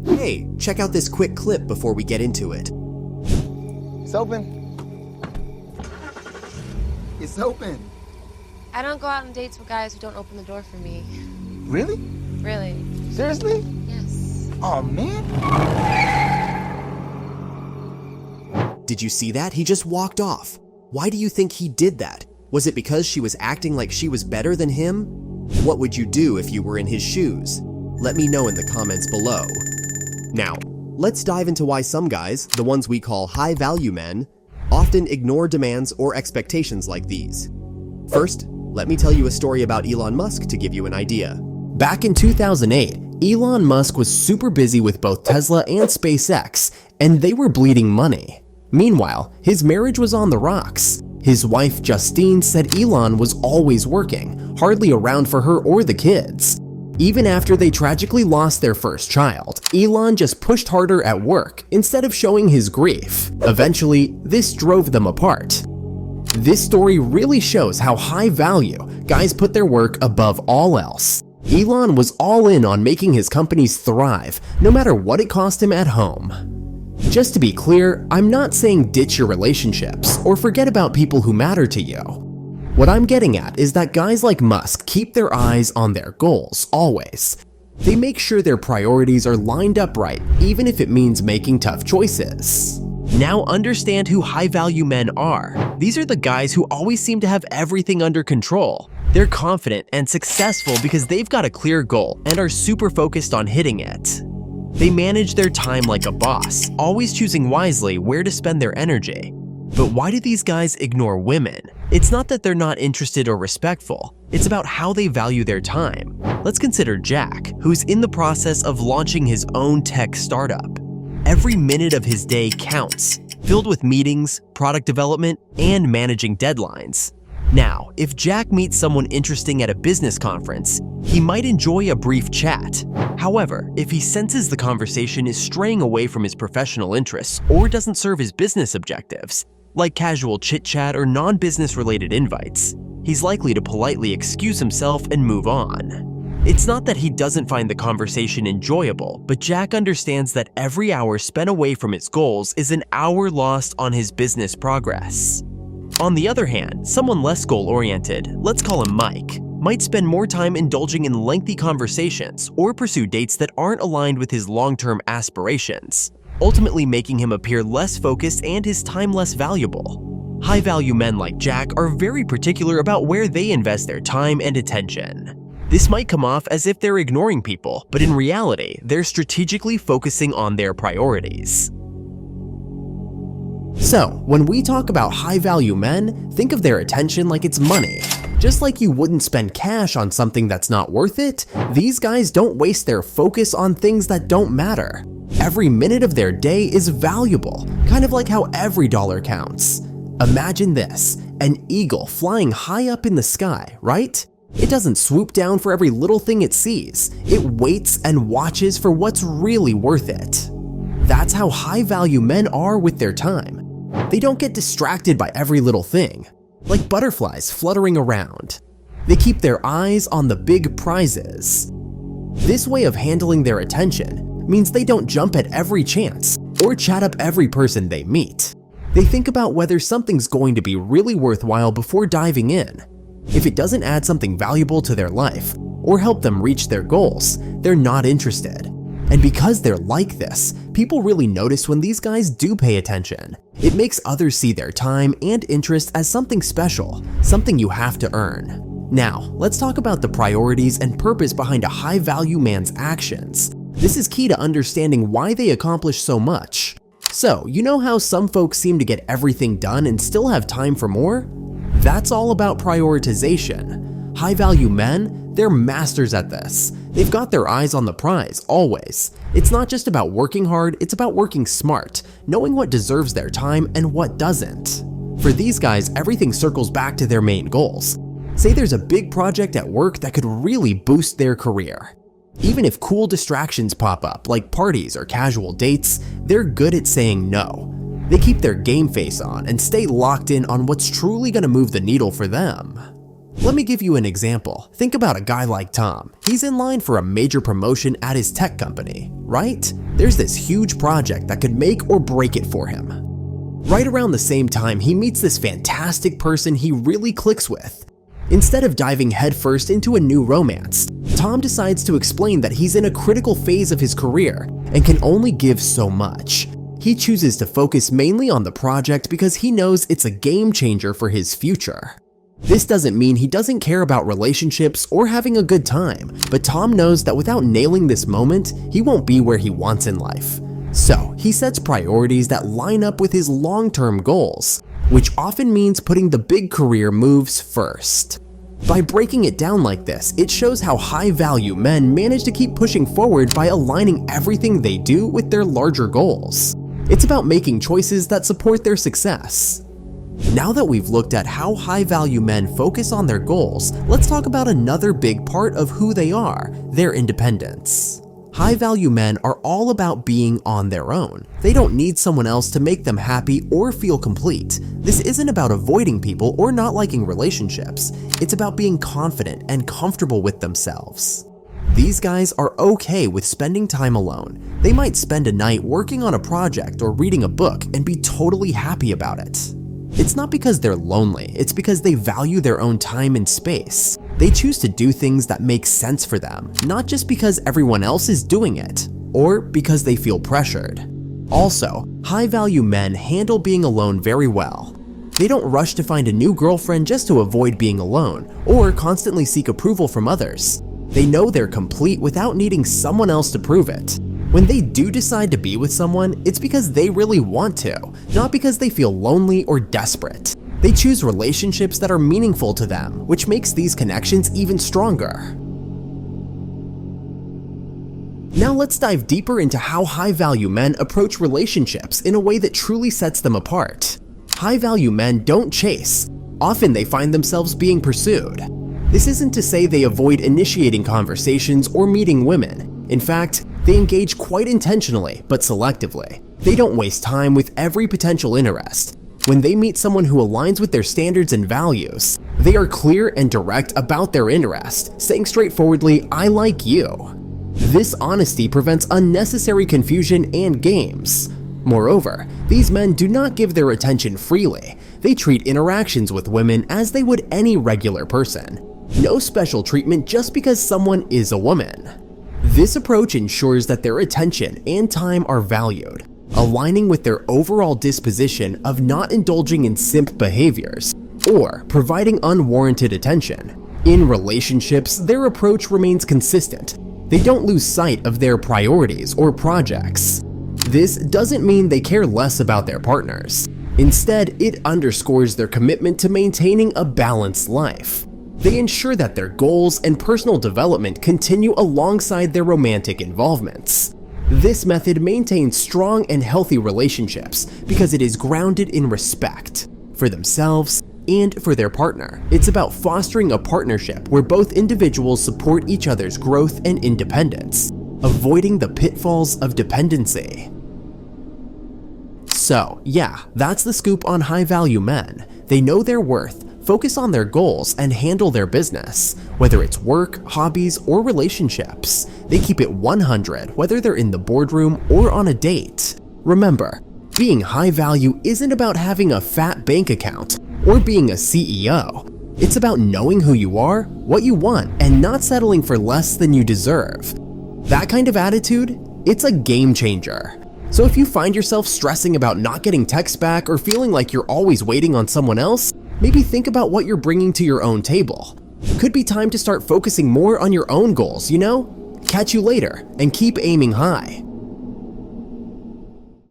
Hey, check out this quick clip before we get into it. It's open. It's open. I don't go out on dates with guys who don't open the door for me. Really? Really? Seriously? Yes. Oh, man. Did you see that? He just walked off. Why do you think he did that? Was it because she was acting like she was better than him? What would you do if you were in his shoes? Let me know in the comments below. Now, let's dive into why some guys, the ones we call high-value men, often ignore demands or expectations like these. First, let me tell you a story about Elon Musk to give you an idea. Back in 2008, Elon Musk was super busy with both Tesla and SpaceX, and they were bleeding money. Meanwhile, his marriage was on the rocks. His wife Justine said Elon was always working, hardly around for her or the kids. Even after they tragically lost their first child, Elon just pushed harder at work instead of showing his grief. Eventually, this drove them apart. This story really shows how high value guys put their work above all else. Elon was all in on making his companies thrive, no matter what it cost him at home. Just to be clear, I'm not saying ditch your relationships or forget about people who matter to you. What I'm getting at is that guys like Musk keep their eyes on their goals, always. They make sure their priorities are lined up right, even if it means making tough choices. Now understand who high-value men are. These are the guys who always seem to have everything under control. They're confident and successful because they've got a clear goal and are super focused on hitting it. They manage their time like a boss, always choosing wisely where to spend their energy. But why do these guys ignore women? It's not that they're not interested or respectful, it's about how they value their time. Let's consider Jack, who's in the process of launching his own tech startup. Every minute of his day counts, filled with meetings, product development, and managing deadlines. Now, if Jack meets someone interesting at a business conference, he might enjoy a brief chat. However, if he senses the conversation is straying away from his professional interests or doesn't serve his business objectives, like casual chit-chat or non-business related invites, he's likely to politely excuse himself and move on. It's not that he doesn't find the conversation enjoyable, but Jack understands that every hour spent away from his goals is an hour lost on his business progress. On the other hand, someone less goal-oriented, let's call him Mike, might spend more time indulging in lengthy conversations or pursue dates that aren't aligned with his long-term aspirations, ultimately making him appear less focused and his time less valuable. High-value men like Jack are very particular about where they invest their time and attention. This might come off as if they're ignoring people, but in reality, they're strategically focusing on their priorities. So, when we talk about high-value men, think of their attention like it's money. Just like you wouldn't spend cash on something that's not worth it, these guys don't waste their focus on things that don't matter. Every minute of their day is valuable, kind of like how every dollar counts. Imagine this, an eagle flying high up in the sky, right? It doesn't swoop down for every little thing it sees. It waits and watches for what's really worth it. That's how high-value men are with their time. They don't get distracted by every little thing, like butterflies fluttering around. They keep their eyes on the big prizes. This way of handling their attention means they don't jump at every chance or chat up every person they meet. They think about whether something's going to be really worthwhile before diving in. If it doesn't add something valuable to their life or help them reach their goals, they're not interested. And because they're like this, people really notice when these guys do pay attention. It makes others see their time and interest as something special, something you have to earn. Now, let's talk about the priorities and purpose behind a high-value man's actions. This is key to understanding why they accomplish so much. So, you know how some folks seem to get everything done and still have time for more? That's all about prioritization. High-value men, they're masters at this. They've got their eyes on the prize, always. It's not just about working hard, it's about working smart, knowing what deserves their time and what doesn't. For these guys, everything circles back to their main goals. Say there's a big project at work that could really boost their career. Even if cool distractions pop up, like parties or casual dates, they're good at saying no. They keep their game face on and stay locked in on what's truly gonna move the needle for them. Let me give you an example. Think about a guy like Tom. He's in line for a major promotion at his tech company, right? There's this huge project that could make or break it for him. Right around the same time, he meets this fantastic person he really clicks with. Instead of diving headfirst into a new romance, Tom decides to explain that he's in a critical phase of his career and can only give so much. He chooses to focus mainly on the project because he knows it's a game changer for his future. This doesn't mean he doesn't care about relationships or having a good time, but Tom knows that without nailing this moment, he won't be where he wants in life. So, he sets priorities that line up with his long-term goals, which often means putting the big career moves first. By breaking it down like this, it shows how high-value men manage to keep pushing forward by aligning everything they do with their larger goals. It's about making choices that support their success. Now that we've looked at how high-value men focus on their goals, let's talk about another big part of who they are, their independence. High-value men are all about being on their own. They don't need someone else to make them happy or feel complete. This isn't about avoiding people or not liking relationships. It's about being confident and comfortable with themselves. These guys are okay with spending time alone. They might spend a night working on a project or reading a book and be totally happy about it. It's not because they're lonely, it's because they value their own time and space. They choose to do things that make sense for them, not just because everyone else is doing it, or because they feel pressured. Also, high-value men handle being alone very well. They don't rush to find a new girlfriend just to avoid being alone, or constantly seek approval from others. They know they're complete without needing someone else to prove it. When they do decide to be with someone, it's because they really want to, not because they feel lonely or desperate. They choose relationships that are meaningful to them, which makes these connections even stronger. Now let's dive deeper into how high-value men approach relationships in a way that truly sets them apart. High-value men don't chase. Often they find themselves being pursued. This isn't to say they avoid initiating conversations or meeting women. In fact, they engage quite intentionally, but selectively. They don't waste time with every potential interest. When they meet someone who aligns with their standards and values, they are clear and direct about their interest, saying straightforwardly, "I like you." This honesty prevents unnecessary confusion and games. Moreover, these men do not give their attention freely. They treat interactions with women as they would any regular person. No special treatment just because someone is a woman. This approach ensures that their attention and time are valued, aligning with their overall disposition of not indulging in simp behaviors or providing unwarranted attention. In relationships, their approach remains consistent. They don't lose sight of their priorities or projects. This doesn't mean they care less about their partners. Instead, it underscores their commitment to maintaining a balanced life. They ensure that their goals and personal development continue alongside their romantic involvements. This method maintains strong and healthy relationships because it is grounded in respect for themselves and for their partner. It's about fostering a partnership where both individuals support each other's growth and independence, avoiding the pitfalls of dependency. So, yeah, that's the scoop on high-value men. They know their worth, focus on their goals, and handle their business. Whether it's work, hobbies, or relationships, they keep it 100 whether they're in the boardroom or on a date. Remember, being high value isn't about having a fat bank account or being a CEO. It's about knowing who you are, what you want, and not settling for less than you deserve. That kind of attitude, it's a game changer. So if you find yourself stressing about not getting texts back or feeling like you're always waiting on someone else, maybe think about what you're bringing to your own table. Could be time to start focusing more on your own goals, you know? Catch you later, and keep aiming high.